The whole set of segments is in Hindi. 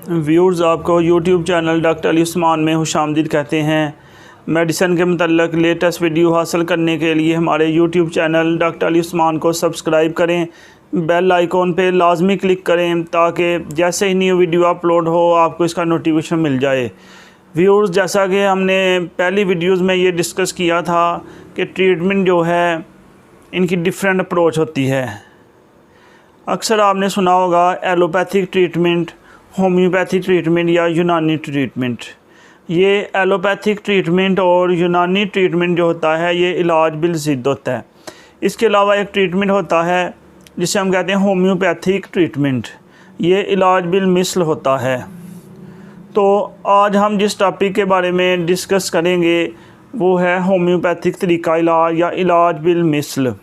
व्यूअर्स, आपको YouTube channel doctor Ali Usman में खुशामदीद कहते हैं। मेडिसिन के मतलब लेटेस्ट वीडियो हासिल करने के लिए हमारे YouTube channel doctor Ali Usman को सब्सक्राइब करें, बेल आइकॉन पे लाजमी क्लिक करें ताकि जैसे ही न्यू वीडियो अपलोड हो आपको इसका नोटिफिकेशन मिल जाए। व्यूअर्स, जैसा कि हमने पहली वीडियोस में ये डिस्कस किया था कि ट्रीटमेंट जो है इनकी डिफरेंट अप्रोच होती है। अक्सर आपने सुना होगा एलोपैथिक ट्रीटमेंट, होम्योपैथी ट्रीटमेंट या यूनानी ट्रीटमेंट। ये एलोपैथिक ट्रीटमेंट और यूनानी ट्रीटमेंट जो होता है ये इलाज बिल ज़िद्द होता है। इसके अलावा एक ट्रीटमेंट होता है जिसे हम कहते हैं होम्योपैथिक ट्रीटमेंट, ये इलाज बिल मिसल होता है। तो आज हम जिस टॉपिक के बारे में डिस्कस करेंगे वो है होम्योपैथिक तरीका इलाज या इलाज बिल मिसल।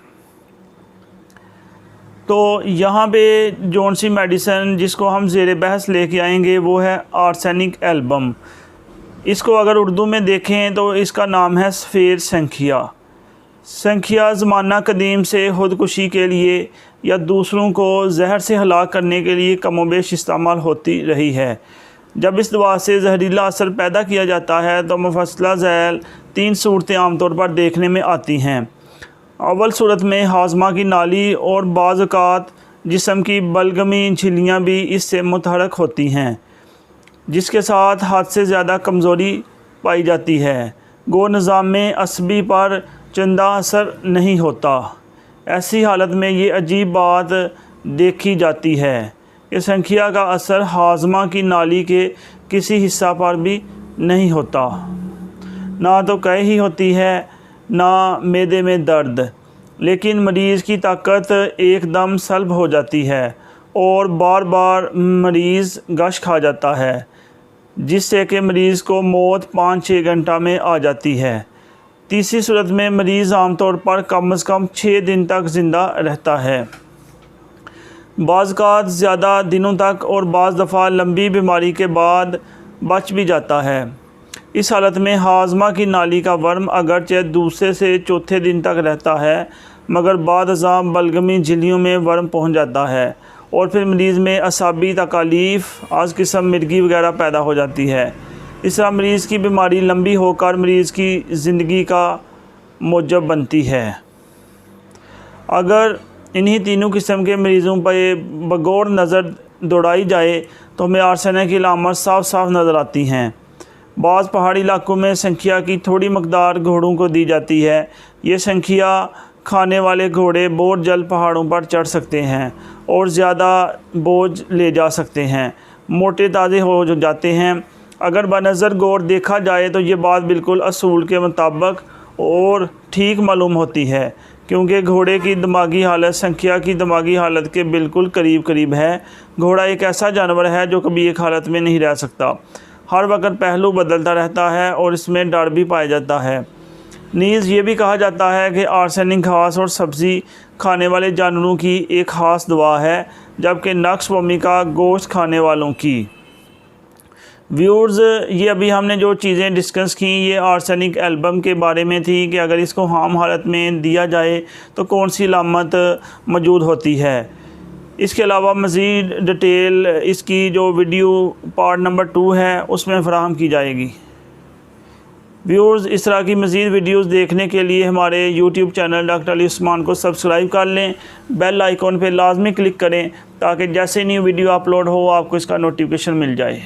तो यहाँ पे जौन सी मेडिसन जिसको हम ज़ेर बहस लेके आएंगे वो है आर्सेनिक एल्बम। इसको अगर उर्दू में देखें तो इसका नाम है सफ़ेद संखिया। संखिया ज़माना कदीम से ख़ुदकुशी के लिए या दूसरों को जहर से हलाक करने के लिए कमोबेश इस्तेमाल होती रही है। जब इस दवा से जहरीला असर पैदा किया जाता है तो मुफस्सला झैल 3 सूरतें आमतौर पर देखने में आती हैं। अव्वल सूरत में हाजमा की नाली और बाज़ औक़ात जिस्म की बलगमी झिल्लियाँ भी इससे मुतहरक होती हैं, जिसके साथ हद से ज़्यादा कमज़ोरी पाई जाती है। गो निज़ाम असबी पर चंदा असर नहीं होता। ऐसी हालत में ये अजीब बात देखी जाती है कि संखिया का असर हाजमा की नाली के किसी हिस्सा पर भी नहीं होता। ना तो कह ही होती है ना मैदे में दर्द, लेकिन मरीज़ की ताकत एकदम सल्ब हो जाती है और बार बार मरीज़ गश खा जाता है, जिससे कि मरीज़ को मौत 5-6 घंटा में आ जाती है। तीसरी सूरत में मरीज़ आमतौर पर कम से कम 6 दिन तक ज़िंदा रहता है, बाज़ ज़्यादा दिनों तक और बाज़ दफ़ा लंबी बीमारी के बाद बच भी जाता है। इस हालत में हाजमा की नाली का वर्म अगरचे दूसरे से चौथे दिन तक रहता है, मगर बाद अज़ाम बलगमी झिल्लियों में वर्म पहुंच जाता है और फिर मरीज़ में असाबी तकालीफ, आज किस्म मिर्गी वगैरह पैदा हो जाती है। इस तरह मरीज़ की बीमारी लंबी होकर मरीज़ की ज़िंदगी का मौजब बनती है। अगर इन्हीं तीनों किस्म के मरीज़ों पर बगौर नज़र दौड़ाई जाए तो हमें आर्सेनिक की अलामत साफ साफ नज़र आती हैं। बाज़ पहाड़ी इलाकों में संखिया की थोड़ी मकदार घोड़ों को दी जाती है। ये संखिया खाने वाले घोड़े बहुत जल्द पहाड़ों पर चढ़ सकते हैं और ज़्यादा बोझ ले जा सकते हैं, मोटे ताज़े हो जाते हैं। अगर बनज़र गौर देखा जाए तो ये बात बिल्कुल असूल के मुताबिक और ठीक मालूम होती है, क्योंकि घोड़े की दिमागी हालत संखिया की दिमागी हालत के बिल्कुल करीब करीब है। घोड़ा एक ऐसा जानवर है जो कभी एक हालत में नहीं रह सकता, हर वक्त पहलू बदलता रहता है और इसमें डर भी पाया जाता है। नीज़ ये भी कहा जाता है कि आर्सेनिक घास और सब्ज़ी खाने वाले जानवरों की एक ख़ास दवा है, जबकि नक्स वोमिका गोश्त खाने वालों की। व्यूअर्स, ये अभी हमने जो चीज़ें डिस्कस की ये आर्सेनिक एल्बम के बारे में थी कि अगर इसको आम हालत में दिया जाए तो कौन सी अलामत मौजूद होती है। इसके अलावा मज़ीद डिटेल इसकी जो वीडियो पार्ट नंबर 2 है उसमें फ़राहम की जाएगी। व्यूअर्स, इस तरह की मज़ीद वीडियोस देखने के लिए हमारे YouTube channel doctor Ali Usman को सब्सक्राइब कर लें, बेल आइकॉन पे लाजमी क्लिक करें ताकि जैसे न्यू वीडियो अपलोड हो आपको इसका नोटिफिकेशन मिल जाए।